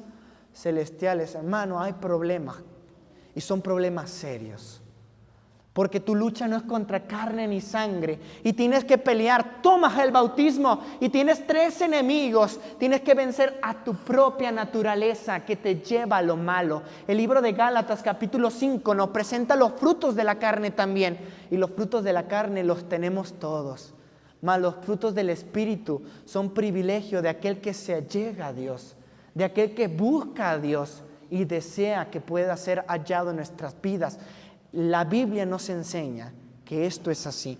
S1: celestiales. Hermano, hay problemas y son problemas serios. Porque tu lucha no es contra carne ni sangre y tienes que pelear. Tomas el bautismo y tienes 3 enemigos. Tienes que vencer a tu propia naturaleza que te lleva a lo malo. El libro de Gálatas capítulo 5 nos presenta los frutos de la carne también. Y los frutos de la carne los tenemos todos. Mas los frutos del Espíritu son privilegio de aquel que se allega a Dios, de aquel que busca a Dios y desea que pueda ser hallado en nuestras vidas. La Biblia nos enseña que esto es así.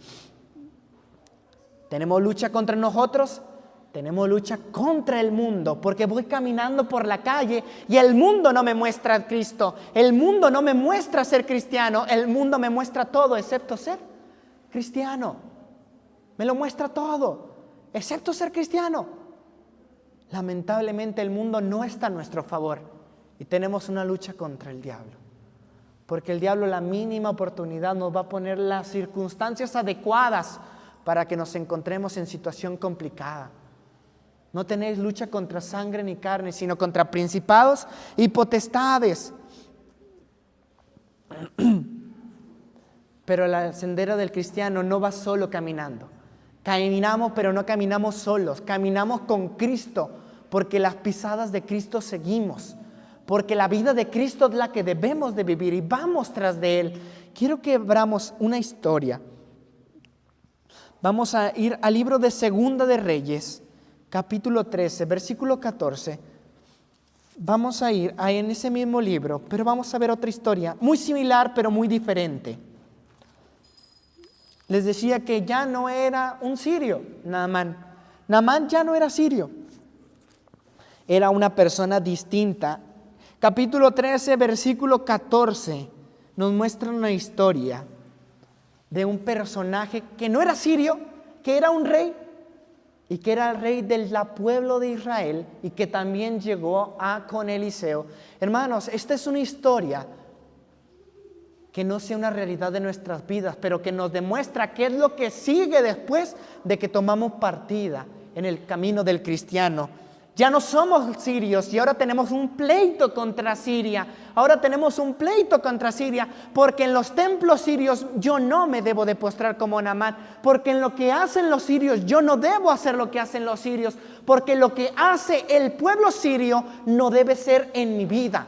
S1: ¿Tenemos lucha contra nosotros? Tenemos lucha contra el mundo, porque voy caminando por la calle y el mundo no me muestra a Cristo. El mundo no me muestra ser cristiano. El mundo me muestra todo excepto ser cristiano. Me lo muestra todo, excepto ser cristiano. Lamentablemente el mundo no está a nuestro favor y tenemos una lucha contra el diablo. Porque el diablo, la mínima oportunidad, nos va a poner las circunstancias adecuadas para que nos encontremos en situación complicada. No tenéis lucha contra sangre ni carne, sino contra principados y potestades. Pero el sendero del cristiano no va solo caminando. Caminamos, pero no caminamos solos. Caminamos con Cristo, porque las pisadas de Cristo seguimos. Porque la vida de Cristo es la que debemos de vivir y vamos tras de Él. Quiero que abramos una historia. Vamos a ir al libro de Segunda de Reyes, capítulo 13, versículo 14. Vamos a ir en ese mismo libro, pero vamos a ver otra historia, muy similar pero muy diferente. Les decía que ya no era un sirio, Naamán. Naamán ya no era sirio. Era una persona distinta. Capítulo 13, versículo 14, nos muestra una historia de un personaje que no era sirio, que era un rey y que era el rey del pueblo de Israel y que también llegó con Eliseo. Hermanos, esta es una historia que no sea una realidad de nuestras vidas, pero que nos demuestra qué es lo que sigue después de que tomamos partida en el camino del cristiano. Ya no somos sirios y ahora tenemos un pleito contra Siria. Ahora tenemos un pleito contra Siria porque en los templos sirios yo no me debo de postrar como Naamán. Porque en lo que hacen los sirios yo no debo hacer lo que hacen los sirios. Porque lo que hace el pueblo sirio no debe ser en mi vida.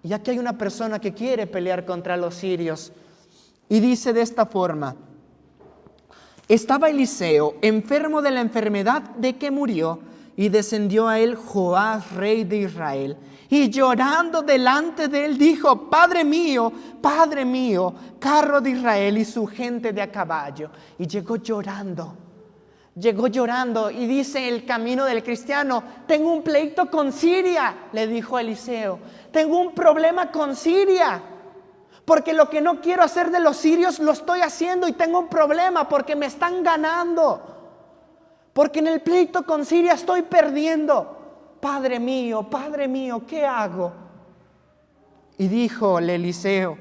S1: Y aquí hay una persona que quiere pelear contra los sirios. Y dice de esta forma: estaba Eliseo enfermo de la enfermedad de que murió. Y descendió a él Joás, rey de Israel, y llorando delante de él dijo: Padre mío, carro de Israel y su gente de a caballo. Y llegó llorando y dice el camino del cristiano: tengo un pleito con Siria, le dijo Eliseo. Tengo un problema con Siria, porque lo que no quiero hacer de los sirios lo estoy haciendo y tengo un problema porque me están ganando. Porque en el pleito con Siria estoy perdiendo. Padre mío, ¿qué hago? Y dijo Eliseo,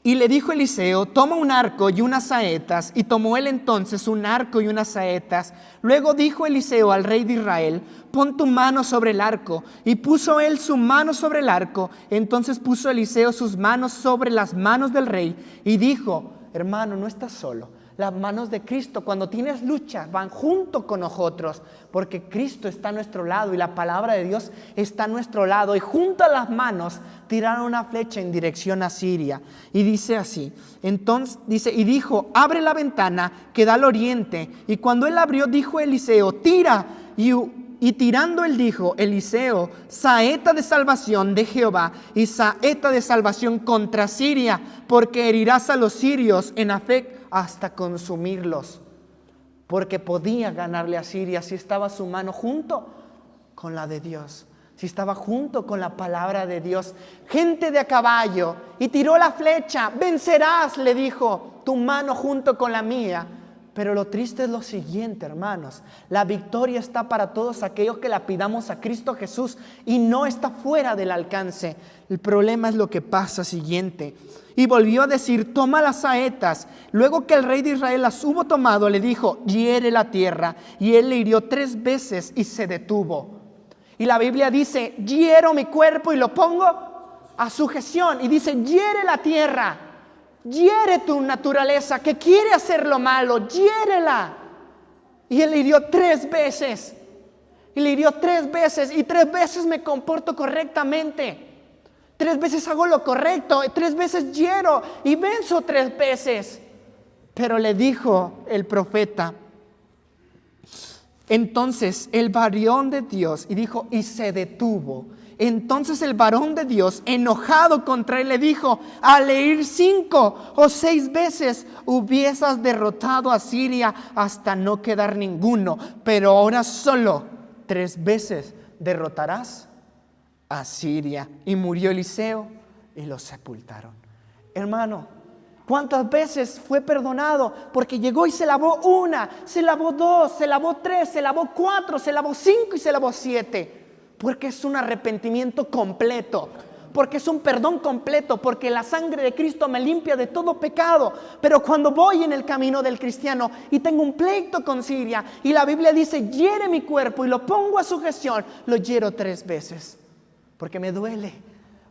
S1: y le dijo Eliseo: toma un arco y unas saetas. Y tomó él entonces un arco y unas saetas. Luego dijo Eliseo al rey de Israel: pon tu mano sobre el arco. Y puso él su mano sobre el arco. Entonces puso Eliseo sus manos sobre las manos del rey. Y dijo: hermano, no estás solo. Las manos de Cristo, cuando tienes luchas, van junto con nosotros, porque Cristo está a nuestro lado y la palabra de Dios está a nuestro lado. Y junto a las manos tiraron una flecha en dirección a Siria. Y dice así, entonces dice: y dijo: abre la ventana que da al oriente. Y cuando él abrió, dijo Eliseo: tira. Y tirando él dijo, Eliseo: saeta de salvación de Jehová y saeta de salvación contra Siria, porque herirás a los sirios en Afec hasta consumirlos. Porque podía ganarle a Siria si estaba su mano junto con la de Dios, si estaba junto con la palabra de Dios. Gente de a caballo, y tiró la flecha. Vencerás, le dijo, tu mano junto con la mía. Pero lo triste es lo siguiente, hermanos. La victoria está para todos aquellos que la pidamos a Cristo Jesús y no está fuera del alcance. El problema es lo que pasa siguiente. Y volvió a decir: toma las saetas. Luego que el rey de Israel las hubo tomado, le dijo: hiere la tierra. Y él le hirió 3 veces y se detuvo. Y la Biblia dice: hiero mi cuerpo y lo pongo a sujeción. Y dice: hiere la tierra. Hiere tu naturaleza que quiere hacer lo malo, hiérela. Y él le hirió 3 veces. Y le hirió 3 veces. Y 3 veces me comporto correctamente. 3 veces hago lo correcto. 3 veces hiero y venzo 3 veces. Pero le dijo el profeta entonces el varón de Dios, y dijo: y se detuvo. Entonces el varón de Dios, enojado contra él, le dijo: al herir 5 o 6 veces hubieses derrotado a Siria hasta no quedar ninguno, pero ahora solo 3 veces derrotarás a Siria. Y murió Eliseo y lo sepultaron. Hermano, ¿cuántas veces fue perdonado? Porque llegó y se lavó 1, se lavó 2, se lavó 3, se lavó 4, se lavó 5 y se lavó 7. Porque es un arrepentimiento completo, porque es un perdón completo, porque la sangre de Cristo me limpia de todo pecado. Pero cuando voy en el camino del cristiano y tengo un pleito con Siria, y la Biblia dice: hiere mi cuerpo y lo pongo a sujeción, lo hiero 3 veces, porque me duele,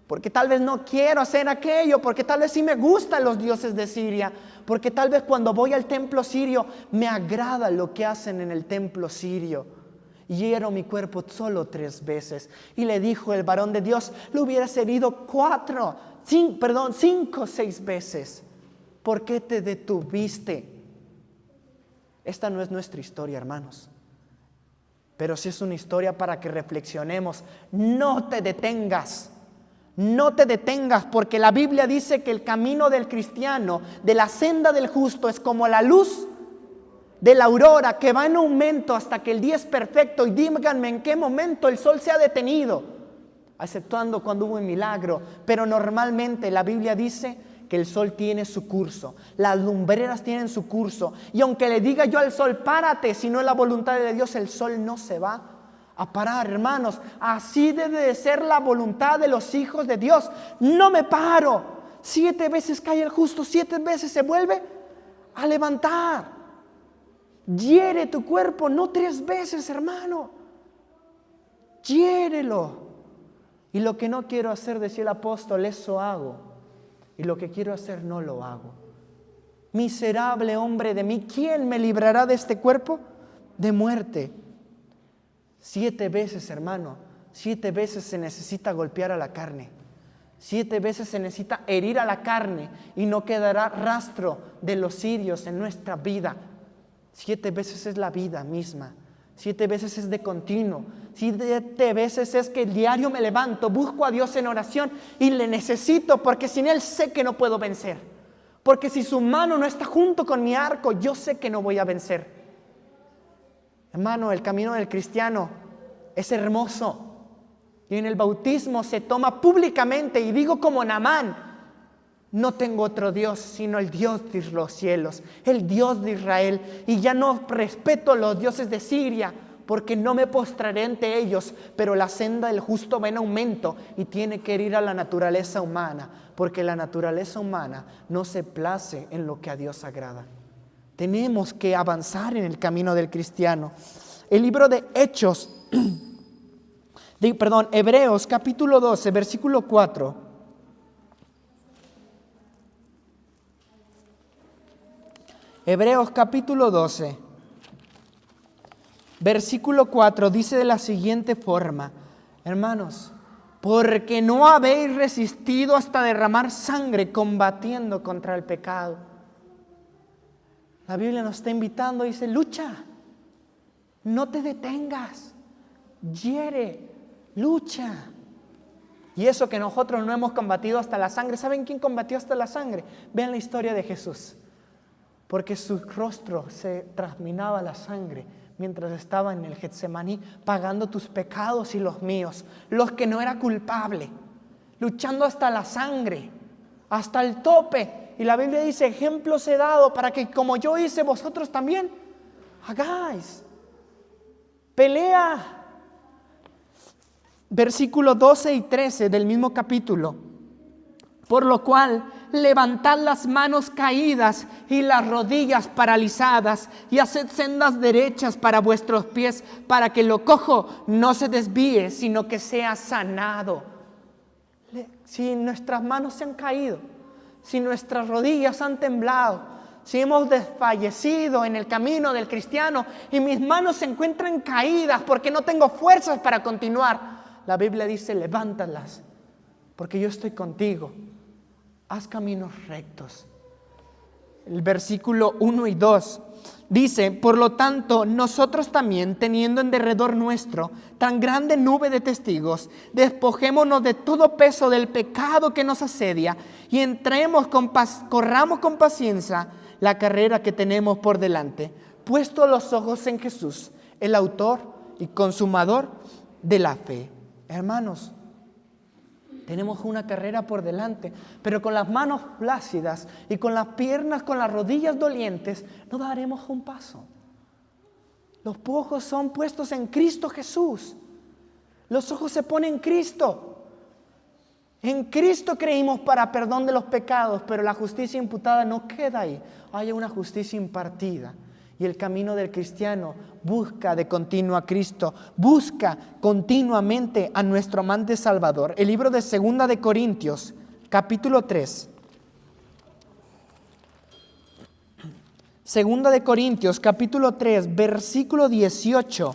S1: porque tal vez no quiero hacer aquello, porque tal vez sí me gustan los dioses de Siria, porque tal vez cuando voy al templo sirio me agrada lo que hacen en el templo sirio. Hiero mi cuerpo solo 3 veces. Y le dijo el varón de Dios: lo hubieras herido 5 o 6 veces. ¿Por qué te detuviste? Esta no es nuestra historia, hermanos, pero sí es una historia para que reflexionemos. No te detengas. No te detengas, porque la Biblia dice que el camino del cristiano, de la senda del justo, es como la luz de la aurora, que va en aumento hasta que el día es perfecto. Y díganme en qué momento el sol se ha detenido, exceptuando cuando hubo un milagro. Pero normalmente la Biblia dice que el sol tiene su curso, las lumbreras tienen su curso. Y aunque le diga yo al sol: párate, si no es la voluntad de Dios, el sol no se va a parar, hermanos. Así debe de ser la voluntad de los hijos de Dios. No me paro. 7 veces cae el justo, 7 veces se vuelve a levantar. Hiere tu cuerpo, no 3 veces, hermano. Hiérelo. Y lo que no quiero hacer, decía el apóstol, eso hago. Y lo que quiero hacer no lo hago. Miserable hombre de mí, ¿quién me librará de este cuerpo de muerte? 7 veces, hermano. 7 veces se necesita golpear a la carne. 7 veces se necesita herir a la carne, y no quedará rastro de los sirios en nuestra vida. 7 veces es la vida misma. 7 veces es de continuo. 7 veces es que diario me levanto, busco a Dios en oración y le necesito, porque sin Él sé que no puedo vencer. Porque si su mano no está junto con mi arco, yo sé que no voy a vencer. Hermano, el camino del cristiano es hermoso. Y en el bautismo se toma públicamente, y digo como Naamán: no tengo otro Dios sino el Dios de los cielos, el Dios de Israel. Y ya no respeto los dioses de Siria, porque no me postraré ante ellos. Pero la senda del justo va en aumento, y tiene que herir a la naturaleza humana, porque la naturaleza humana no se place en lo que a Dios agrada. Tenemos que avanzar en el camino del cristiano. El libro de Hebreos capítulo 12, versículo 4. Hebreos capítulo 12, versículo 4 dice de la siguiente forma: hermanos, porque no habéis resistido hasta derramar sangre combatiendo contra el pecado. La Biblia nos está invitando, dice: lucha, no te detengas, hiere, lucha. Y eso que nosotros no hemos combatido hasta la sangre. ¿Saben quién combatió hasta la sangre? Vean la historia de Jesús. Porque su rostro se trasminaba la sangre mientras estaba en el Getsemaní, pagando tus pecados y los míos, los que no era culpable, luchando hasta la sangre, hasta el tope. Y la Biblia dice, ejemplos he dado para que como yo hice, vosotros también hagáis. Pelea. Versículos 12 y 13 del mismo capítulo. Por lo cual, levantad las manos caídas y las rodillas paralizadas y haced sendas derechas para vuestros pies, para que lo cojo no se desvíe, sino que sea sanado. Si nuestras manos se han caído, si nuestras rodillas han temblado, si hemos desfallecido en el camino del cristiano y mis manos se encuentran caídas porque no tengo fuerzas para continuar, la Biblia dice, levántalas, porque yo estoy contigo. Haz caminos rectos. El versículo 1 y 2 dice, por lo tanto, nosotros también, teniendo en derredor nuestro tan grande nube de testigos, despojémonos de todo peso del pecado que nos asedia y corramos con paciencia la carrera que tenemos por delante, puesto los ojos en Jesús, el autor y consumador de la fe. Hermanos, tenemos una carrera por delante, pero con las manos flácidas y con las piernas, con las rodillas dolientes, no daremos un paso. Los ojos son puestos en Cristo Jesús. Los ojos se ponen en Cristo. En Cristo creímos para perdón de los pecados, pero la justicia imputada no queda ahí. Hay una justicia impartida. Y el camino del cristiano busca de continuo a Cristo, busca continuamente a nuestro amante Salvador. El libro de 2 de Corintios, capítulo 3. 2 de Corintios, capítulo 3, versículo 18.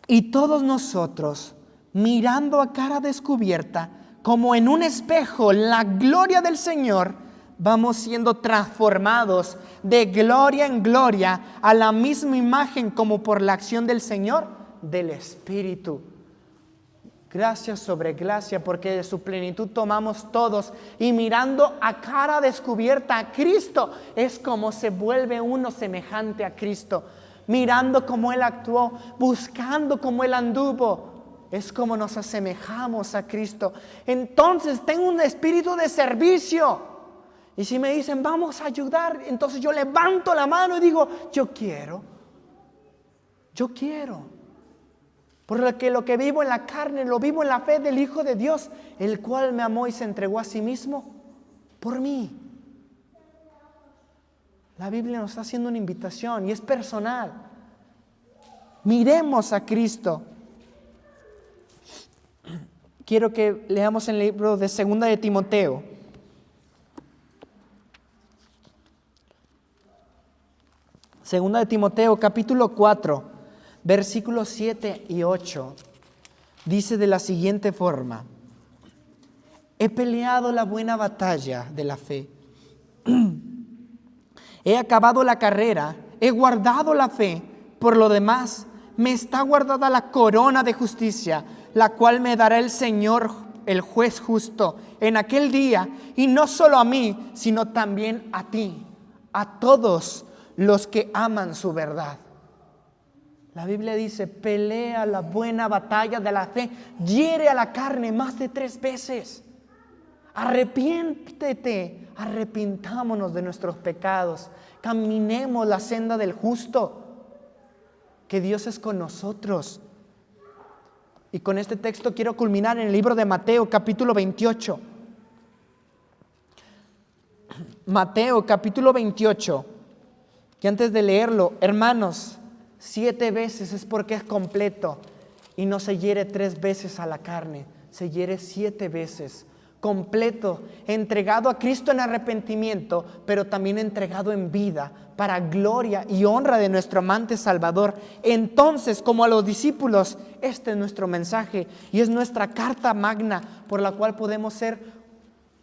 S1: Y todos nosotros, mirando a cara descubierta, como en un espejo, la gloria del Señor, vamos siendo transformados de gloria en gloria a la misma imagen como por la acción del Señor, del Espíritu. Gracia sobre gracia, porque de su plenitud tomamos todos y mirando a cara descubierta a Cristo es como se vuelve uno semejante a Cristo. Mirando cómo Él actuó, buscando cómo Él anduvo, es como nos asemejamos a Cristo. Entonces tengo un espíritu de servicio. Y si me dicen, vamos a ayudar, entonces yo levanto la mano y digo, yo quiero. Porque lo que vivo en la carne, lo vivo en la fe del Hijo de Dios, el cual me amó y se entregó a sí mismo por mí. La Biblia nos está haciendo una invitación y es personal. Miremos a Cristo. Quiero que leamos el libro de 2 de Timoteo. Segunda de Timoteo, capítulo 4, versículos 7 y 8, dice de la siguiente forma: he peleado la buena batalla de la fe, he acabado la carrera, he guardado la fe, por lo demás me está guardada la corona de justicia, la cual me dará el Señor, el juez justo, en aquel día, y no solo a mí, sino también a ti, a todos los que aman su verdad. La Biblia dice, pelea la buena batalla de la fe, hiere a la carne más de 3 veces. Arrepiéntete, arrepintámonos de nuestros pecados, caminemos la senda del justo, que Dios es con nosotros. Y con este texto quiero culminar en el libro de Mateo, capítulo 28. Mateo, capítulo 28. Que antes de leerlo, hermanos, 7 veces es porque es completo y no se hiere 3 veces a la carne, se hiere 7 veces, completo, entregado a Cristo en arrepentimiento, pero también entregado en vida para gloria y honra de nuestro amante Salvador. Entonces, como a los discípulos, este es nuestro mensaje y es nuestra carta magna por la cual podemos ser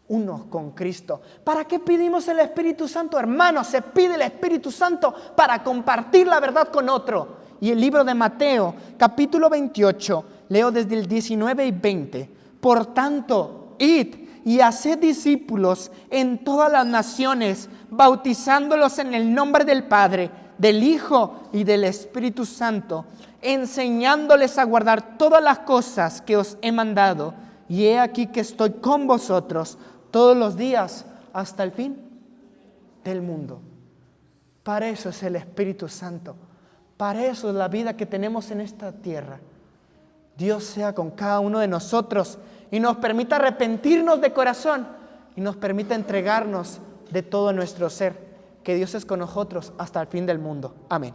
S1: uno con Cristo. ¿Para qué pedimos el Espíritu Santo, hermanos? Se pide el Espíritu Santo para compartir la verdad con otro. Y el libro de Mateo, capítulo 28, leo desde el 19 y 20. Por tanto, id y haced discípulos en todas las naciones, bautizándolos en el nombre del Padre, del Hijo y del Espíritu Santo, enseñándoles a guardar todas las cosas que os he mandado. Y he aquí que estoy con vosotros todos los días hasta el fin del mundo. Para eso es el Espíritu Santo. Para eso es la vida que tenemos en esta tierra. Dios sea con cada uno de nosotros y nos permita arrepentirnos de corazón y nos permita entregarnos de todo nuestro ser. Que Dios es con nosotros hasta el fin del mundo. Amén.